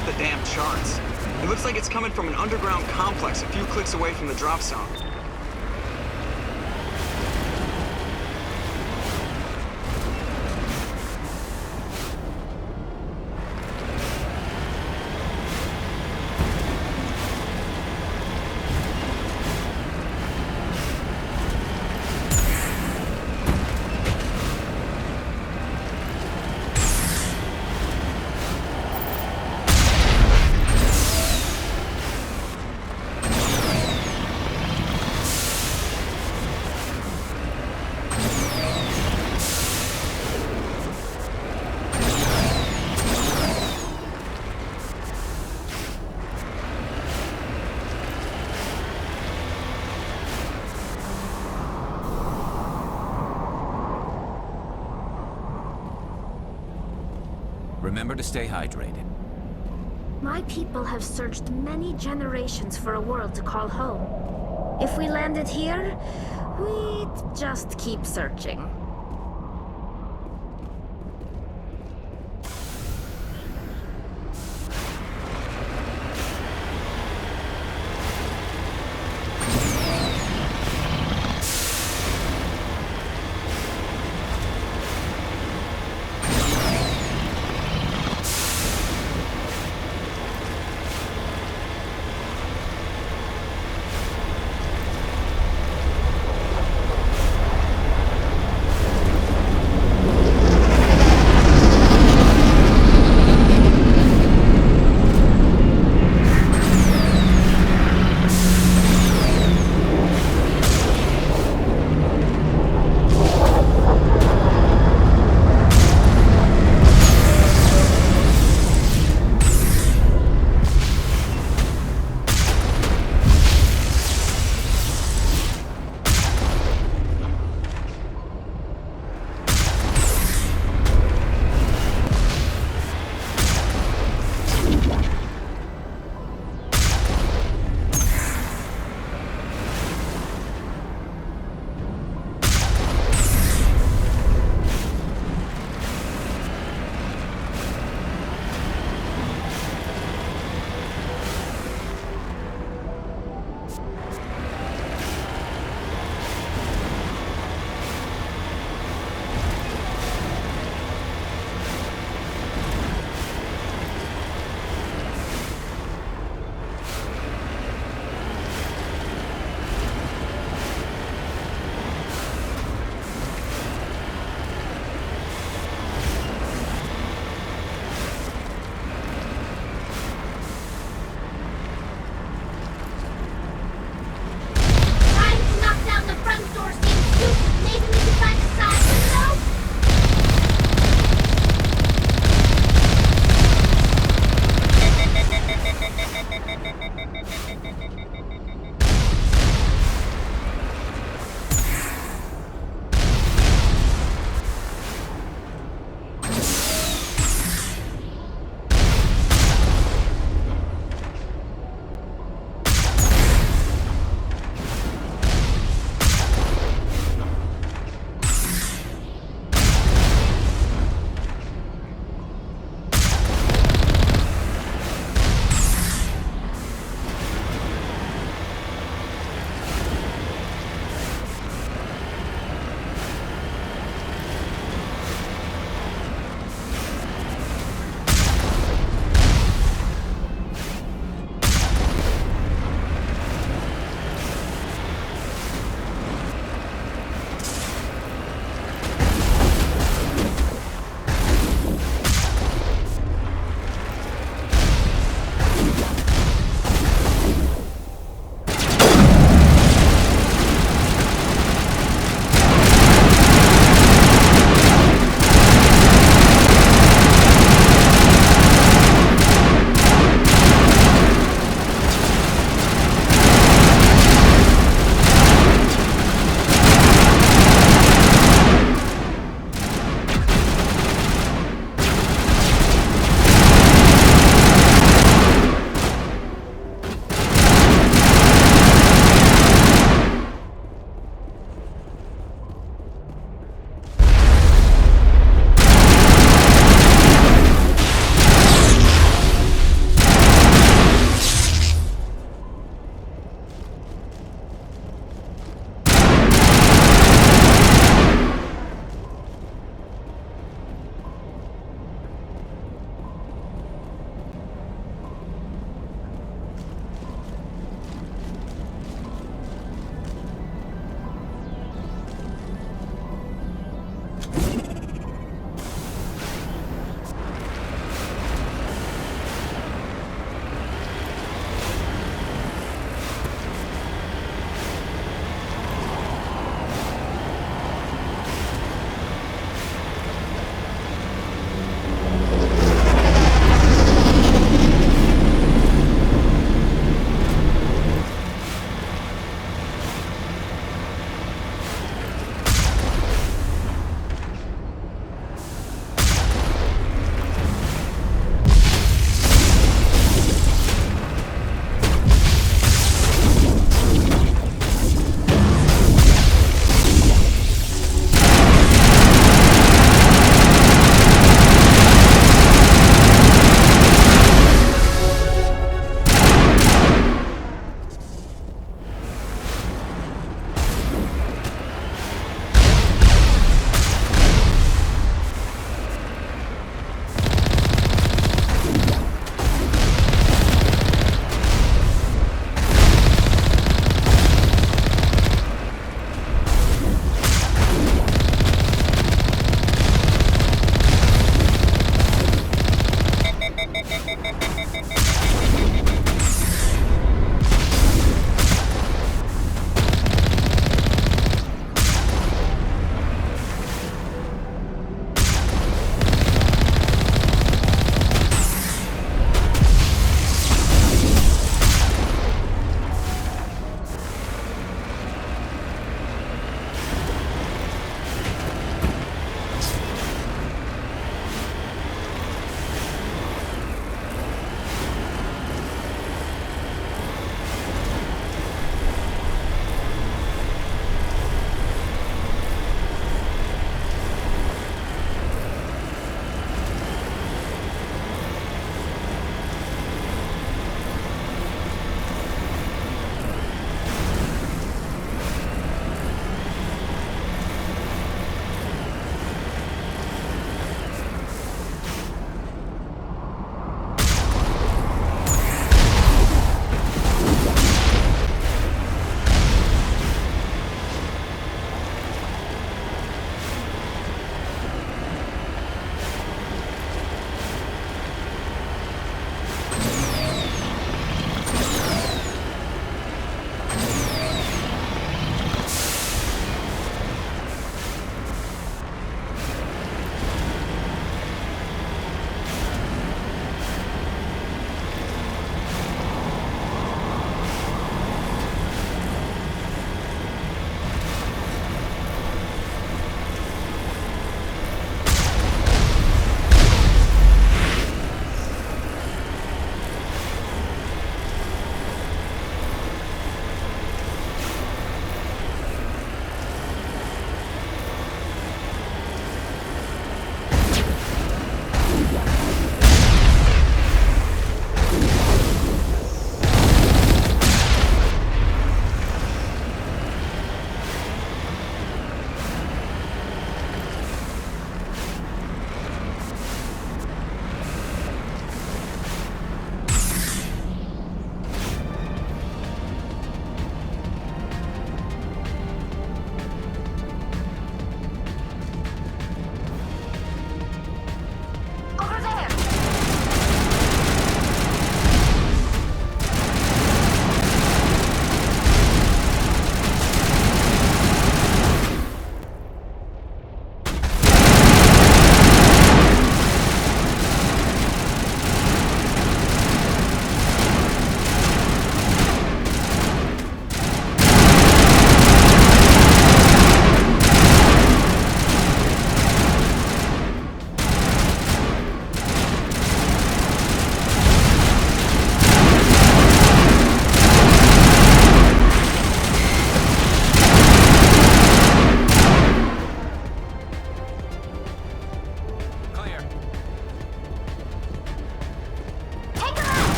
off the damn charts. It looks like it's coming from an underground complex a few clicks away from the drop zone. Remember to stay hydrated. My people have searched many generations for a world to call home. If we landed here, we'd just keep searching.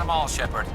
them all, Shepard.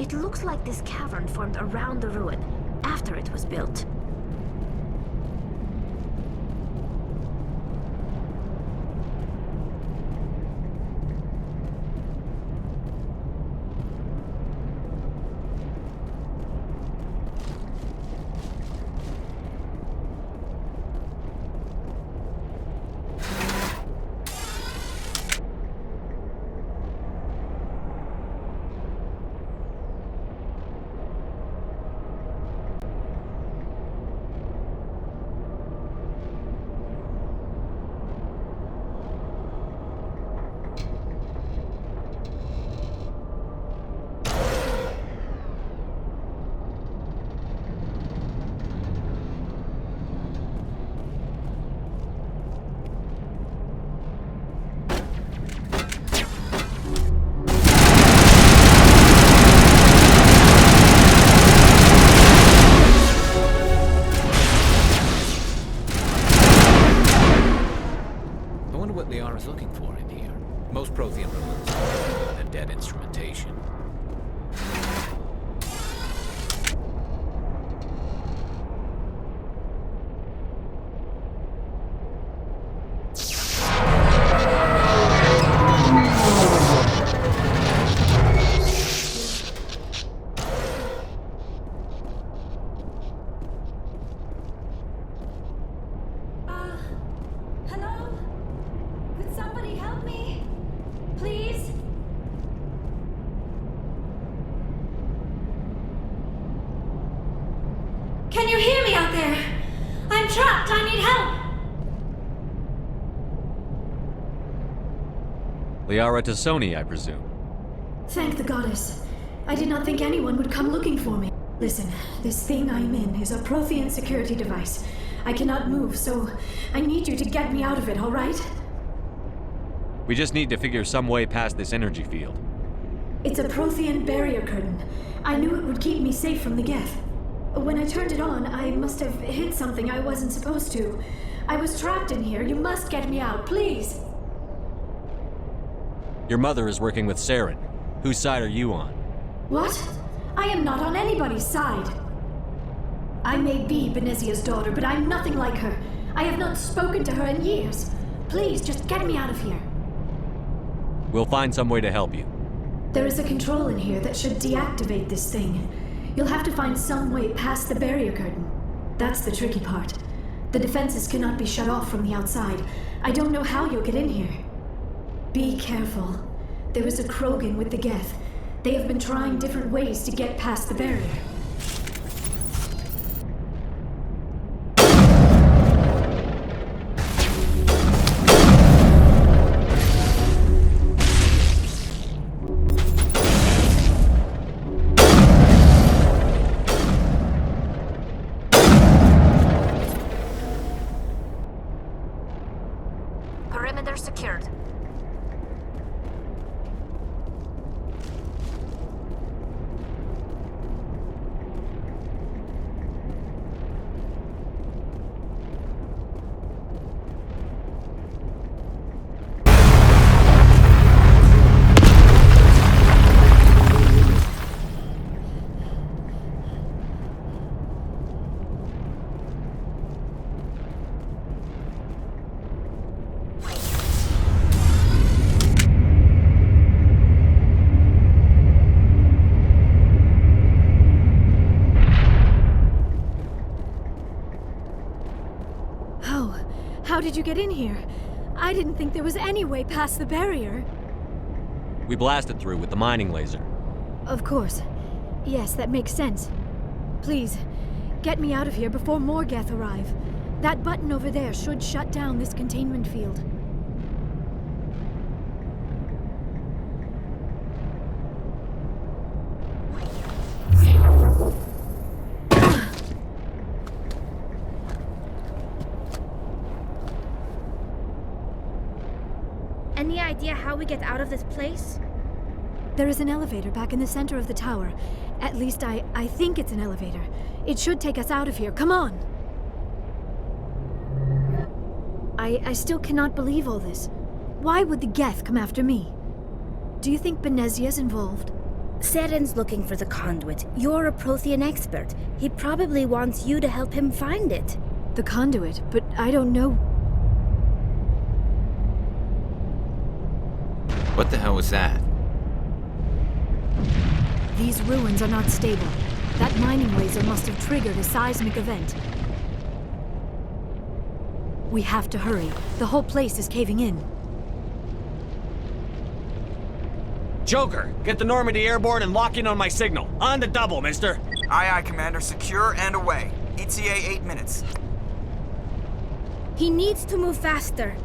It looks like this cavern formed around the ruin, after it was built. Liara's looking for in here. Most Prothean removes the dead instrumentation. Hello? Could somebody help me? Please? Can you hear me out there? I'm trapped. I need help. Liara T'soni, I presume. Thank the goddess. I did not think anyone would come looking for me. Listen, this thing I'm in is a Prothean security device. I cannot move, so I need you to get me out of it, all right? We just need to figure some way past this energy field. It's a Prothean barrier curtain. I knew it would keep me safe from the geth. When I turned it on, I must have hit something I wasn't supposed to. I was trapped in here. You must get me out, please. Your mother is working with Saren. Whose side are you on? What? I am not on anybody's side. I may be Benezia's daughter, but I'm nothing like her. I have not spoken to her in years. Please, just get me out of here. We'll find some way to help you. There is a control in here that should deactivate this thing. You'll have to find some way past the barrier curtain. That's the tricky part. The defenses cannot be shut off from the outside. I don't know how you'll get in here. Be careful. There is a Krogan with the geth. They have been trying different ways to get past the barrier. Perimeter secured. How did you get in here? I didn't think there was any way past the barrier. We blasted through with the mining laser. Of course. Yes, that makes sense. Please, get me out of here before more geth arrive. That button over there should shut down this containment field. Any idea how we get out of this place? There is an elevator back in the center of the tower. At least I think it's an elevator. It should take us out of here. Come on! I still cannot believe all this. Why would the geth come after me? Do you think Benezia's involved? Saren's looking for the conduit. You're a Prothean expert. He probably wants you to help him find it. The conduit, but I don't know. What the hell was that? These ruins are not stable. That mining laser must have triggered a seismic event. We have to hurry. The whole place is caving in. Joker, get the Normandy airborne and lock in on my signal. On the double, mister. Aye, aye, Commander. Secure and away. ETA 8 minutes. He needs to move faster.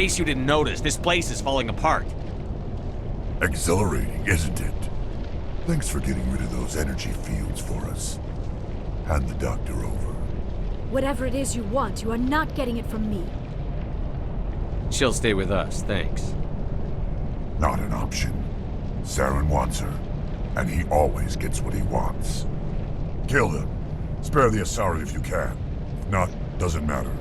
case you didn't notice, this place is falling apart. Exhilarating, isn't it? Thanks for getting rid of those energy fields for us. Hand the doctor over. Whatever it is you want, you are not getting it from me. She'll stay with us, thanks. Not an option. Saren wants her, and he always gets what he wants. Kill him. Spare the Asari if you can. If not, doesn't matter.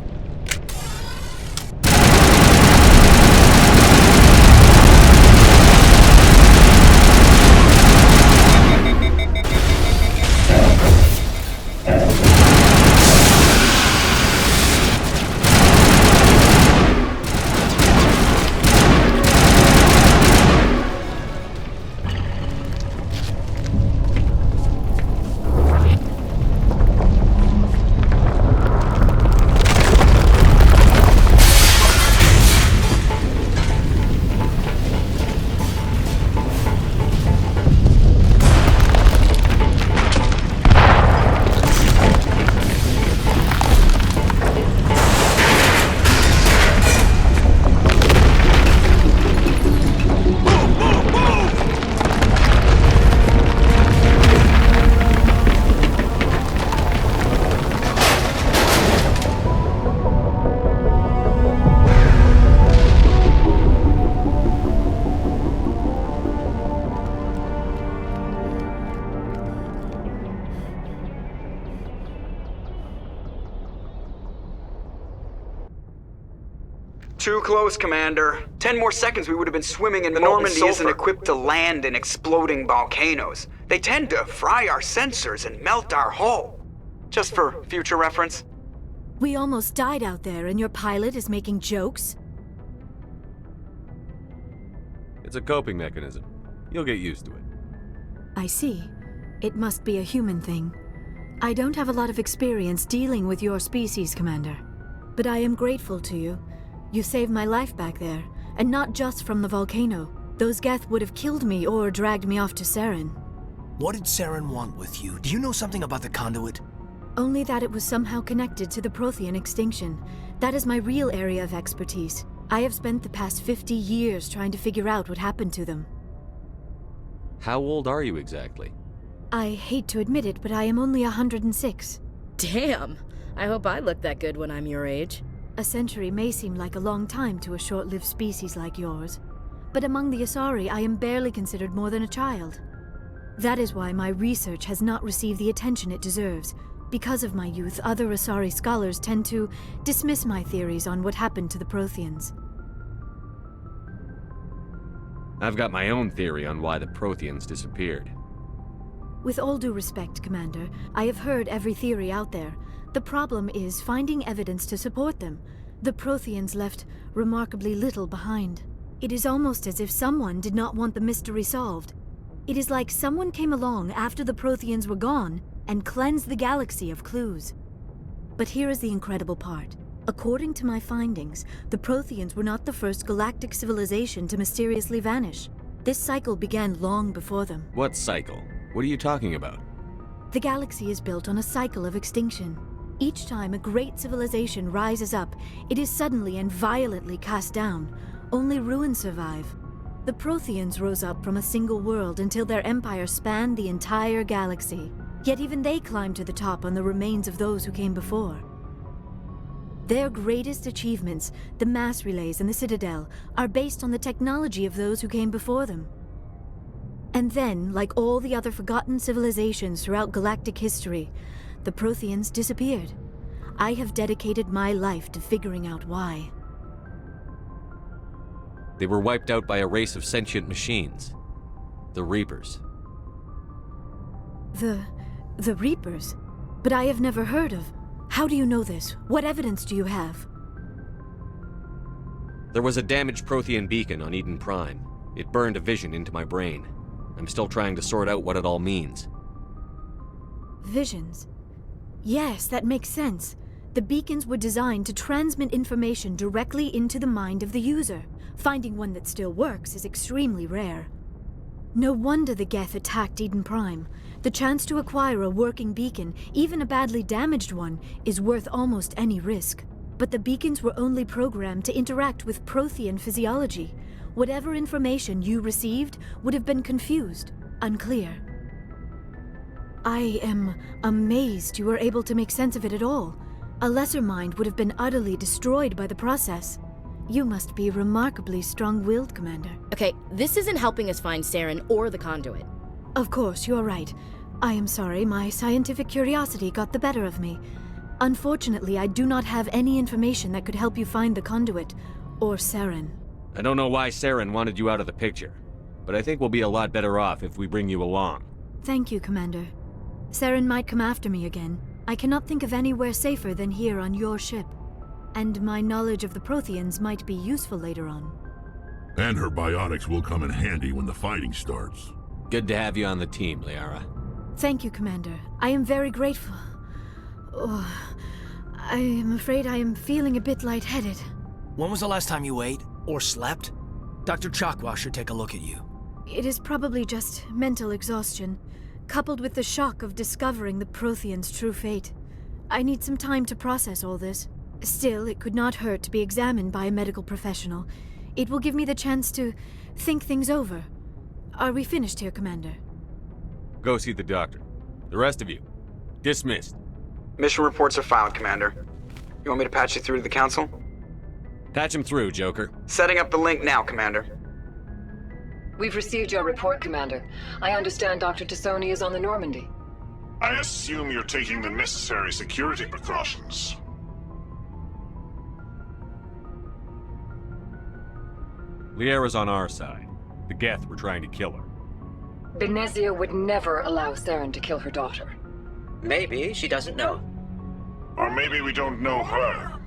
Too close, Commander. 10 more seconds we would have been swimming in molten Normandy sulfur. Isn't equipped to land in exploding volcanoes. They tend to fry our sensors and melt our hull. Just for future reference. We almost died out there, and your pilot is making jokes? It's a coping mechanism. You'll get used to it. I see. It must be a human thing. I don't have a lot of experience dealing with your species, Commander. But I am grateful to you. You saved my life back there, and not just from the volcano. Those geth would have killed me or dragged me off to Saren. What did Saren want with you? Do you know something about the conduit? Only that it was somehow connected to the Prothean extinction. That is my real area of expertise. I have spent the past 50 years trying to figure out what happened to them. How old are you exactly? I hate to admit it, but I am only 106. Damn! I hope I look that good when I'm your age. A century may seem like a long time to a short-lived species like yours, but among the Asari I am barely considered more than a child. That is why my research has not received the attention it deserves. Because of my youth, other Asari scholars tend to dismiss my theories on what happened to the Protheans. I've got my own theory on why the Protheans disappeared. With all due respect, Commander, I have heard every theory out there. The problem is finding evidence to support them. The Protheans left remarkably little behind. It is almost as if someone did not want the mystery solved. It is like someone came along after the Protheans were gone and cleansed the galaxy of clues. But here is the incredible part. According to my findings, the Protheans were not the first galactic civilization to mysteriously vanish. This cycle began long before them. What cycle? What are you talking about? The galaxy is built on a cycle of extinction. Each time a great civilization rises up, it is suddenly and violently cast down. Only ruins survive. The Protheans rose up from a single world until their empire spanned the entire galaxy. Yet even they climbed to the top on the remains of those who came before. Their greatest achievements, the mass relays and the Citadel, are based on the technology of those who came before them. And then, like all the other forgotten civilizations throughout galactic history, the Protheans disappeared. I have dedicated my life to figuring out why. They were wiped out by a race of sentient machines. The Reapers. The Reapers? But I have never heard of. How do you know this? What evidence do you have? There was a damaged Prothean beacon on Eden Prime. It burned a vision into my brain. I'm still trying to sort out what it all means. Visions? Yes, that makes sense. The beacons were designed to transmit information directly into the mind of the user. Finding one that still works is extremely rare. No wonder the geth attacked Eden Prime. The chance to acquire a working beacon, even a badly damaged one, is worth almost any risk. But the beacons were only programmed to interact with Prothean physiology. Whatever information you received would have been confused, unclear. I am amazed you were able to make sense of it at all. A lesser mind would have been utterly destroyed by the process. You must be remarkably strong-willed, Commander. Okay, this isn't helping us find Saren or the conduit. Of course, you're right. I am sorry, my scientific curiosity got the better of me. Unfortunately, I do not have any information that could help you find the conduit, or Saren. I don't know why Saren wanted you out of the picture, but I think we'll be a lot better off if we bring you along. Thank you, Commander. Saren might come after me again. I cannot think of anywhere safer than here on your ship. And my knowledge of the Protheans might be useful later on. And her biotics will come in handy when the fighting starts. Good to have you on the team, Liara. Thank you, Commander. I am very grateful. Oh, I am afraid I am feeling a bit lightheaded. When was the last time you ate? Or slept? Dr. Chakwa should take a look at you. It is probably just mental exhaustion, coupled with the shock of discovering the Protheans' true fate. I need some time to process all this. Still, it could not hurt to be examined by a medical professional. It will give me the chance to think things over. Are we finished here, Commander? Go see the doctor. The rest of you, dismissed. Mission reports are filed, Commander. You want me to patch you through to the Council? Patch him through, Joker. Setting up the link now, Commander. We've received your report, Commander. I understand Dr. T'soni is on the Normandy. I assume you're taking the necessary security precautions. Liara's on our side. The geth were trying to kill her. Benezia would never allow Saren to kill her daughter. Maybe she doesn't know. Or maybe we don't know her.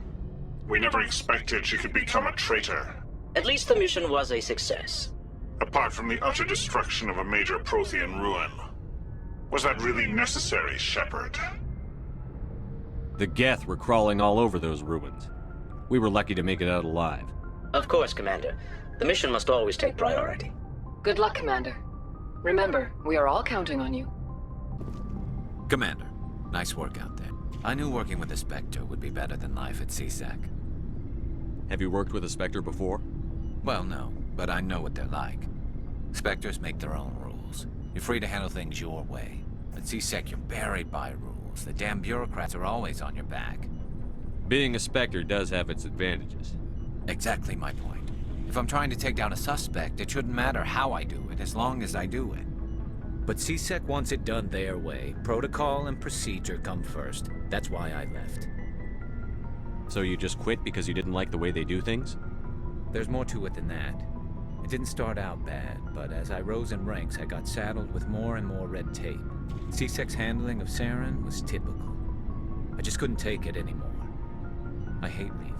We never expected she could become a traitor. At least the mission was a success. Apart from the utter destruction of a major Prothean ruin. Was that really necessary, Shepard? The geth were crawling all over those ruins. We were lucky to make it out alive. Of course, Commander. The mission must always take priority. Good luck, Commander. Remember, we are all counting on you. Commander, nice work out there. I knew working with a Spectre would be better than life at CSEC. Have you worked with a Spectre before? Well, no, but I know what they're like. Spectres make their own rules. You're free to handle things your way. At CSEC, you're buried by rules. The damn bureaucrats are always on your back. Being a Spectre does have its advantages. Exactly my point. If I'm trying to take down a suspect, it shouldn't matter how I do it, as long as I do it. But CSEC wants it done their way. Protocol and procedure come first. That's why I left. So you just quit because you didn't like the way they do things? There's more to it than that. It didn't start out bad, but as I rose in ranks, I got saddled with more and more red tape. CSEC's handling of Saren was typical. I just couldn't take it anymore. I hate leaving.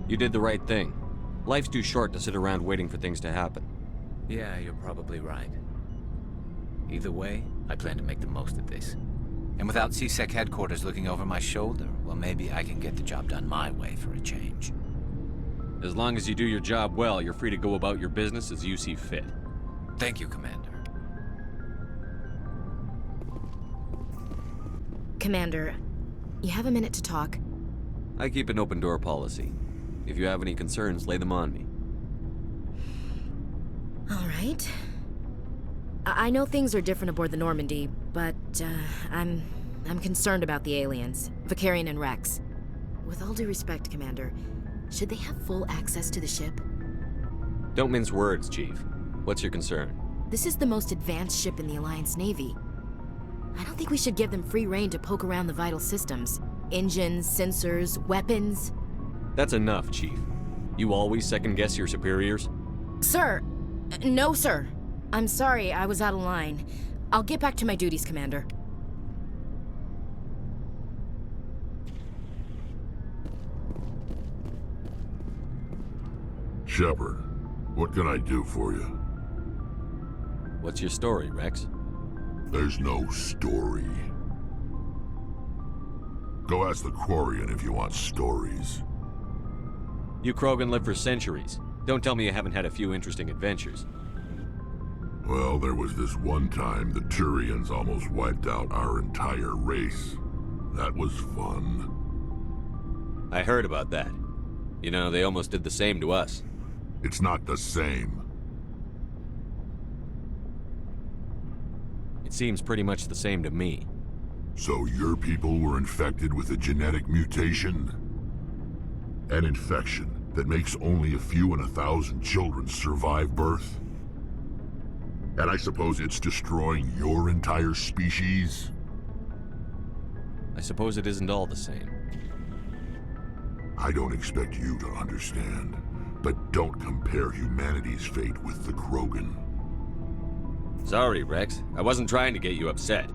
You did the right thing. Life's too short to sit around waiting for things to happen. Yeah, you're probably right. Either way, I plan to make the most of this. And without CSEC headquarters looking over my shoulder, well, maybe I can get the job done my way for a change. As long as you do your job well, you're free to go about your business as you see fit. Thank you, Commander. Commander, you have a minute to talk? I keep an open door policy. If you have any concerns, lay them on me. All right. I know things are different aboard the Normandy, but I'm concerned about the aliens, Vicarian and Rex. With all due respect, Commander, should they have full access to the ship? Don't mince words, Chief. What's your concern? This is the most advanced ship in the Alliance Navy. I don't think we should give them free rein to poke around the vital systems. Engines, sensors, weapons. That's enough, Chief. You always second-guess your superiors? Sir! No, sir. I'm sorry, I was out of line. I'll get back to my duties, Commander. Shepard, what can I do for you? What's your story, Rex? There's no story. Go ask the Quarian if you want stories. You Krogan lived for centuries. Don't tell me you haven't had a few interesting adventures. Well, there was this one time the Turians almost wiped out our entire race. That was fun. I heard about that. You know, they almost did the same to us. It's not the same. It seems pretty much the same to me. So your people were infected with a genetic mutation? An infection that makes only a few in 1,000 children survive birth? And I suppose it's destroying your entire species? I suppose it isn't all the same. I don't expect you to understand, but don't compare humanity's fate with the Krogan. Sorry, Rex. I wasn't trying to get you upset.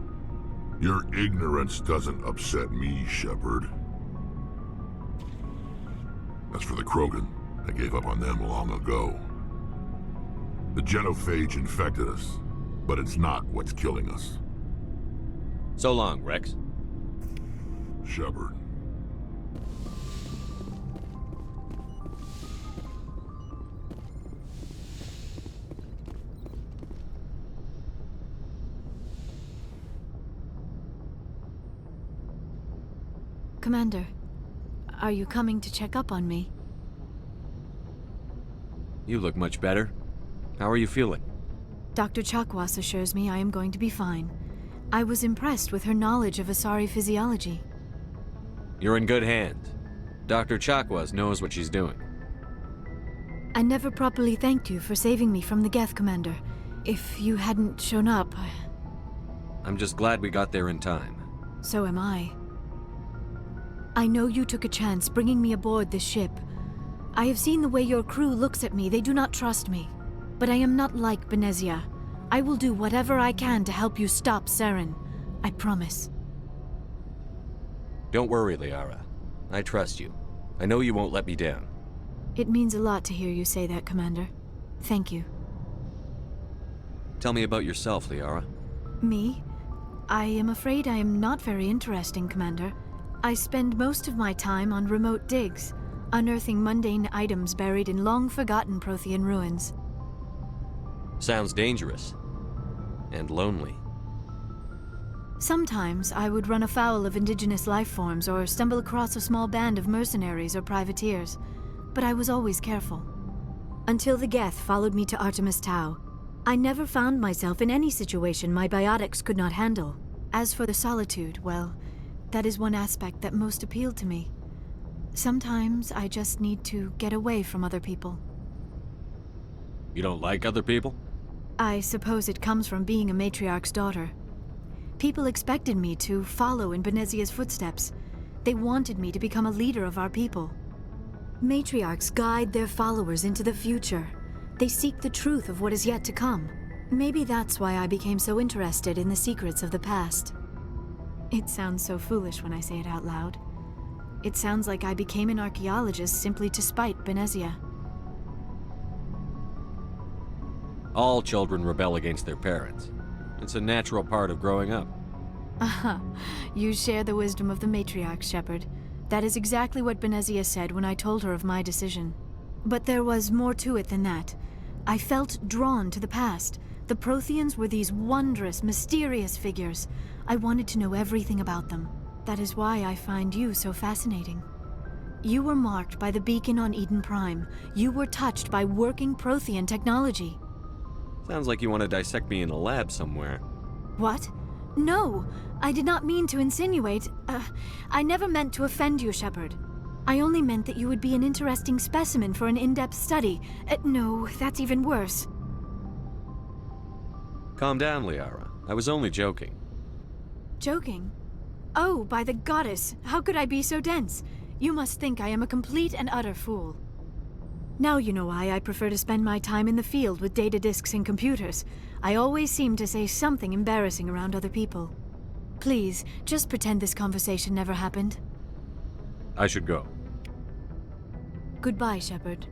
Your ignorance doesn't upset me, Shepard. As for the Krogan, I gave up on them long ago. The genophage infected us, but it's not what's killing us. So long, Rex. Shepard. Commander, are you coming to check up on me? You look much better. How are you feeling? Dr. Chakwas assures me I am going to be fine. I was impressed with her knowledge of Asari physiology. You're in good hands. Dr. Chakwas knows what she's doing. I never properly thanked you for saving me from the geth, Commander. If you hadn't shown up, I'm just glad we got there in time. So am I. I know you took a chance bringing me aboard this ship. I have seen the way your crew looks at me. They do not trust me. But I am not like Benezia. I will do whatever I can to help you stop Saren. I promise. Don't worry, Liara. I trust you. I know you won't let me down. It means a lot to hear you say that, Commander. Thank you. Tell me about yourself, Liara. Me? I am afraid I am not very interesting, Commander. I spend most of my time on remote digs, unearthing mundane items buried in long-forgotten Prothean ruins. Sounds dangerous. And lonely. Sometimes I would run afoul of indigenous life forms or stumble across a small band of mercenaries or privateers, but I was always careful. Until the geth followed me to Artimus Tau, I never found myself in any situation my biotics could not handle. As for the solitude, well, that is one aspect that most appealed to me. Sometimes I just need to get away from other people. You don't like other people? I suppose it comes from being a matriarch's daughter. People expected me to follow in Benezia's footsteps. They wanted me to become a leader of our people. Matriarchs guide their followers into the future. They seek the truth of what is yet to come. Maybe that's why I became so interested in the secrets of the past. It sounds so foolish when I say it out loud. It sounds like I became an archaeologist simply to spite Benezia. All children rebel against their parents. It's a natural part of growing up. Aha, you share the wisdom of the matriarch, Shepard. That is exactly what Benezia said when I told her of my decision. But there was more to it than that. I felt drawn to the past. The Protheans were these wondrous, mysterious figures. I wanted to know everything about them. That is why I find you so fascinating. You were marked by the beacon on Eden Prime. You were touched by working Prothean technology. Sounds like you want to dissect me in a lab somewhere. What? No! I did not mean to insinuate. I never meant to offend you, Shepard. I only meant that you would be an interesting specimen for an in-depth study. No, that's even worse. Calm down, Liara. I was only joking. Joking? Oh, by the goddess, how could I be so dense? You must think I am a complete and utter fool. Now you know why I prefer to spend my time in the field with data disks and computers. I always seem to say something embarrassing around other people. Please, just pretend this conversation never happened. I should go. Goodbye, Shepard.